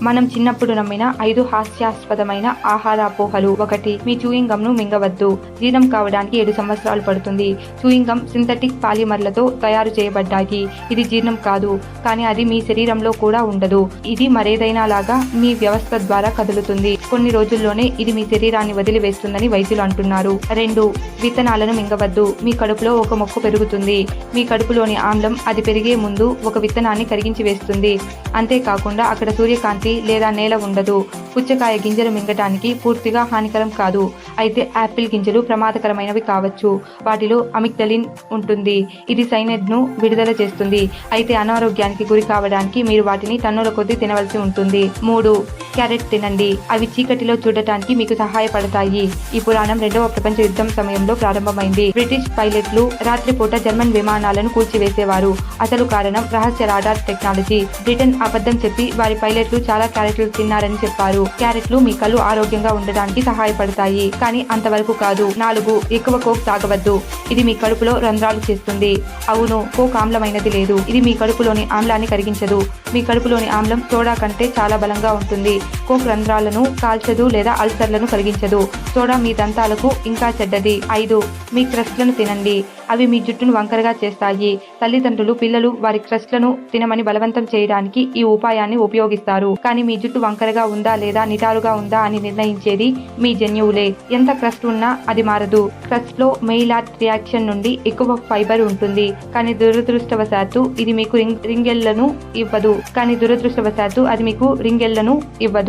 మనం చిన్నప్పుడు నమ్మిన 5 హాస్యాస్పదమైన ఆహార అపోహలు. 1. మీ చూయింగ్ గమ్ ను మింగవద్దు. జీర్ణం కావడానికి 7 సంవత్సరాలు పడుతుంది. చూయింగ్ గమ్ సింథటిక్ పాలిమర్లతో తయారు చేయబడ్డాయి. ఇది జీర్ణం కాదు, కానీ అది మీ శరీరంలో కూడా ఉండదు. ఇది మరేదైనా లాగా మీ వ్యవస్థ ద్వారా కదులుతుంది. కొన్ని రోజుల్లోనే ఇది మీ శరీరాన్ని వదిలివేస్తుందని వైద్యులు అంటున్నారు. 2. విత్తనాలను మింగవద్దు. మీ కడుపులో ఒక మొక్క పెరుగుతుంది. మీ కడుపులోని ఆమ్లం అది పెరిగే ముందు ఒక విత్తనాన్ని కరిగించి వేస్తుంది. అంతేకాకుండా అక్కడ సూర్యకాంతి లేదా నేల ఉండదు. పుచ్చకాయ గింజలు మింగటానికి పూర్తిగా హానికరం కాదు. అయితే యాపిల్ గింజలు ప్రమాదకరమైనవి కావచ్చు. వాటిలో అమిగ్డలిన్ ఉంటుంది. ఇది సైనైడ్ ను విడుదల చేస్తుంది. అయితే అనారోగ్యానికి గురి కావడానికి మీరు వాటిని టన్నుల కొద్దీ తినవలసి ఉంటుంది. 3. క్యారెట్ తినండి. అవి చీకటిలో చూడటానికి మీకు సహాయపడతాయి. ఈ పురాణం 2వ ప్రపంచ యుద్ధం సమయంలో ప్రారంభమైంది. బ్రిటిష్ పైలట్లు రాత్రిపూట జర్మన్ విమానాలను కూల్చివేసేవారు. అసలు కారణం రహస్య రాడార్ టెక్నాలజీ. బ్రిటన్ అబద్ధం చెప్పి వారి పైలట్లు చాలా క్యారెట్లు తిన్నారని చెప్పారు. క్యారెట్లు మీ కళ్ళు ఆరోగ్యంగా ఉండడానికి సహాయపడతాయి, కానీ అంతవరకు కాదు. 4. ఎక్కువ కోక్ తాగవద్దు. ఇది మీ కడుపులో రంధ్రాలు చేస్తుంది. అవును, కోక్ ఆమ్లమైనది లేదు. ఇది మీ కడుపులోని ఆమ్లాన్ని కరిగించదు. మీ కడుపులోని ఆమ్లం సోడా కంటే చాలా బలంగా ఉంటుంది. కోక్ రంధ్రాలను కాల్చదు లేదా అల్సర్లను కలిగించదు. సోడా మీ దంతాలకు ఇంకా చెడ్డది. 5. మీ క్రస్ట్లను తినండి. అవి మీ జుట్టును వంకరగా చేస్తాయి. తల్లిదండ్రులు పిల్లలు వారి క్రస్ట్లను తినమని బలవంతం చేయడానికి ఈ ఉపాయాన్ని ఉపయోగిస్తారు. కానీ మీ జుట్టు వంకరగా ఉందా లేదా నిటారుగా ఉందా అని నిర్ణయించేది మీ జన్యువులే. ఎంత క్రస్ట్ ఉన్నా అది మారదు. క్రస్ట్ లో మెయిలార్డ్ రియాక్షన్ నుండి ఎక్కువ ఫైబర్ ఉంటుంది, కానీ దురదృష్టవశాత్తు ఇది మీకు రింగెళ్లను ఇవ్వదు.